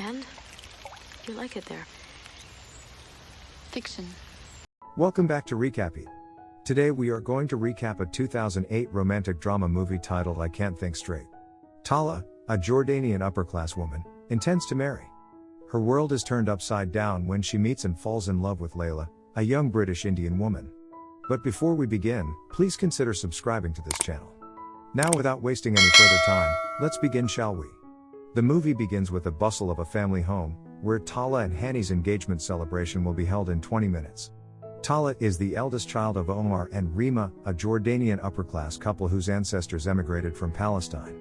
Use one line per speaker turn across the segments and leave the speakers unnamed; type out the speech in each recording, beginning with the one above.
And? You like it there.
Fiction.
Welcome back to Recap It. Today we are going to recap a 2008 romantic drama movie titled I Can't Think Straight. Tala, a Jordanian upper-class woman, intends to marry. Her world is turned upside down when she meets and falls in love with Layla, a young British Indian woman. But before we begin, please consider subscribing to this channel. Now without wasting any further time, let's begin, shall we? The movie begins with the bustle of a family home, where Tala and Hani's engagement celebration will be held in 20 minutes. Tala is the eldest child of Omar and Rima, a Jordanian upper-class couple whose ancestors emigrated from Palestine.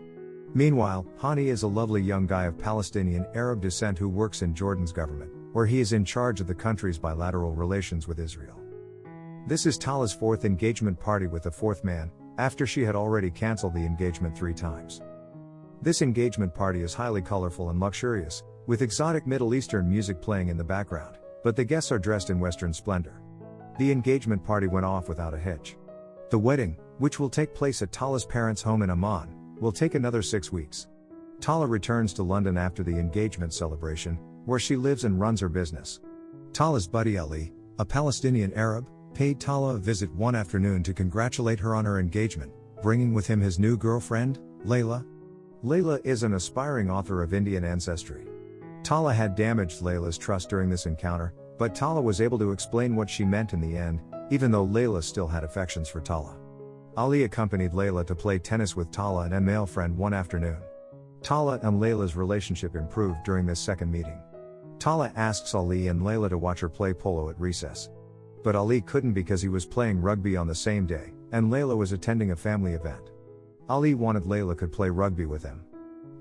Meanwhile, Hani is a lovely young guy of Palestinian Arab descent who works in Jordan's government, where he is in charge of the country's bilateral relations with Israel. This is Tala's fourth engagement party with the fourth man, after she had already cancelled the engagement 3 times. This engagement party is highly colorful and luxurious, with exotic Middle Eastern music playing in the background, but the guests are dressed in Western splendor. The engagement party went off without a hitch. The wedding, which will take place at Tala's parents' home in Amman, will take another 6 weeks. Tala returns to London after the engagement celebration, where she lives and runs her business. Tala's buddy Ali, a Palestinian Arab, paid Tala a visit one afternoon to congratulate her on her engagement, bringing with him his new girlfriend, Layla. Layla is an aspiring author of Indian ancestry. Tala had damaged Layla's trust during this encounter, but Tala was able to explain what she meant in the end, even though Layla still had affections for Tala. Ali accompanied Layla to play tennis with Tala and a male friend one afternoon. Tala and Layla's relationship improved during this second meeting. Tala asks Ali and Layla to watch her play polo at recess. But Ali couldn't because he was playing rugby on the same day, and Layla was attending a family event. Ali wanted Layla could play rugby with him.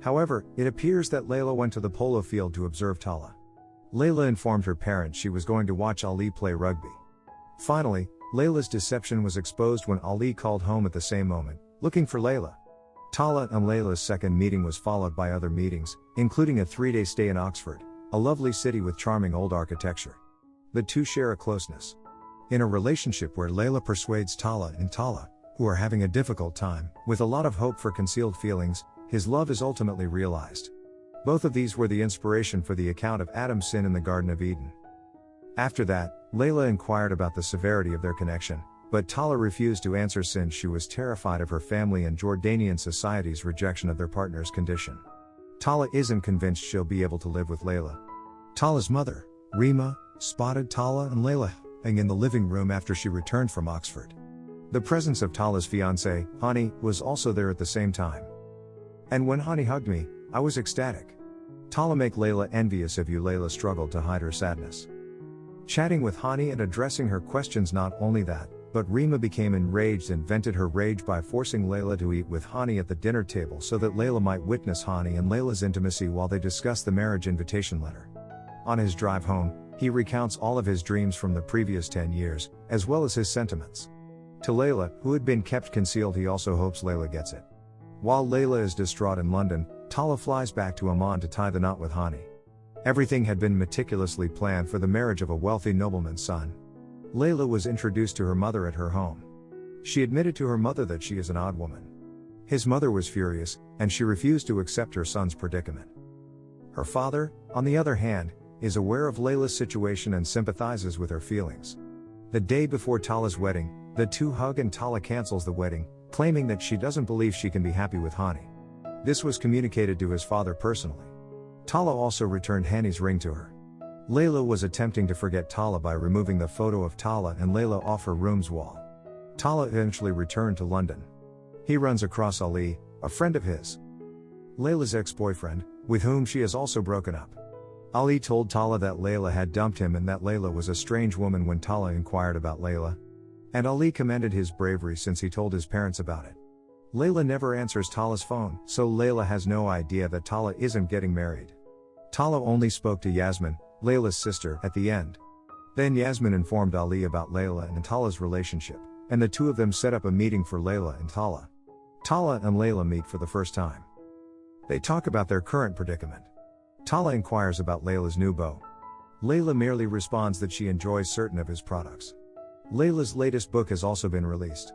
However, it appears that Layla went to the polo field to observe Tala. Layla informed her parents she was going to watch Ali play rugby. Finally, Layla's deception was exposed when Ali called home at the same moment, looking for Layla. Tala and Layla's second meeting was followed by other meetings, including a 3-day stay in Oxford, a lovely city with charming old architecture. The two share a closeness. In a relationship where Layla persuades Tala, who are having a difficult time, with a lot of hope for concealed feelings, his love is ultimately realized. Both of these were the inspiration for the account of Adam's sin in the Garden of Eden. After that, Layla inquired about the severity of their connection, but Tala refused to answer since she was terrified of her family and Jordanian society's rejection of their partner's condition. Tala isn't convinced she'll be able to live with Layla. Tala's mother, Rima, spotted Tala and Layla in the living room after she returned from Oxford. The presence of Tala's fiancé, Hani, was also there at the same time. And when Hani hugged me, I was ecstatic. Tala make Layla envious of you. Layla struggled to hide her sadness. Chatting with Hani and addressing her questions. Not only that, but Rima became enraged and vented her rage by forcing Layla to eat with Hani at the dinner table so that Layla might witness Hani and Layla's intimacy while they discussed the marriage invitation letter. On his drive home, he recounts all of his dreams from the previous 10 years, as well as his sentiments. To Layla, who had been kept concealed, he also hopes Layla gets it. While Layla is distraught in London, Tala flies back to Amman to tie the knot with Hani. Everything had been meticulously planned for the marriage of a wealthy nobleman's son. Layla was introduced to her mother at her home. She admitted to her mother that she is an odd woman. His mother was furious, and she refused to accept her son's predicament. Her father, on the other hand, is aware of Layla's situation and sympathizes with her feelings. The day before Tala's wedding, the two hug and Tala cancels the wedding, claiming that she doesn't believe she can be happy with Hani. This was communicated to his father personally. Tala also returned Hani's ring to her. Layla was attempting to forget Tala by removing the photo of Tala and Layla off her room's wall. Tala eventually returned to London. He runs across Ali, a friend of his. Layla's ex-boyfriend, with whom she has also broken up. Ali told Tala that Layla had dumped him and that Layla was a strange woman when Tala inquired about Layla. And Ali commended his bravery since he told his parents about it. Layla never answers Tala's phone, so Layla has no idea that Tala isn't getting married. Tala only spoke to Yasmin, Layla's sister, at the end. Then Yasmin informed Ali about Layla and Tala's relationship, and the two of them set up a meeting for Layla and Tala. Tala and Layla meet for the first time. They talk about their current predicament. Tala inquires about Layla's new beau. Layla merely responds that she enjoys certain of his products. Layla's latest book has also been released.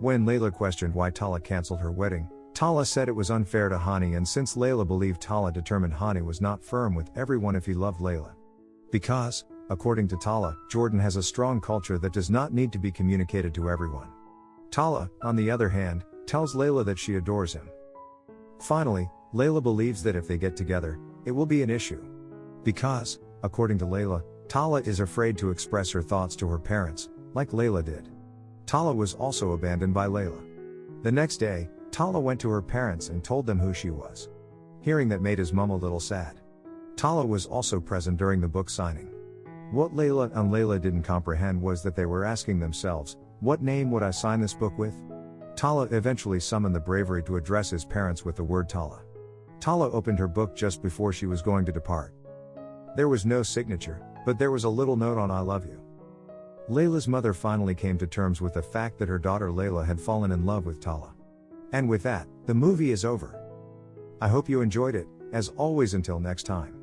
When Layla questioned why Tala cancelled her wedding, Tala said it was unfair to Hani, and since Layla believed Tala determined Hani was not firm with everyone if he loved Layla. Because, according to Tala, Jordan has a strong culture that does not need to be communicated to everyone. Tala, on the other hand, tells Layla that she adores him. Finally, Layla believes that if they get together, it will be an issue. Because, according to Layla, Tala is afraid to express her thoughts to her parents, like Layla did. Tala was also abandoned by Layla. The next day, Tala went to her parents and told them who she was. Hearing that made his mom a little sad. Tala was also present during the book signing. What Layla and Layla didn't comprehend was that they were asking themselves, what name would I sign this book with? Tala eventually summoned the bravery to address his parents with the word Tala. Tala opened her book just before she was going to depart. There was no signature, but there was a little note on I love you. Layla's mother finally came to terms with the fact that her daughter Layla had fallen in love with Tala. And with that, the movie is over. I hope you enjoyed it. As always, until next time.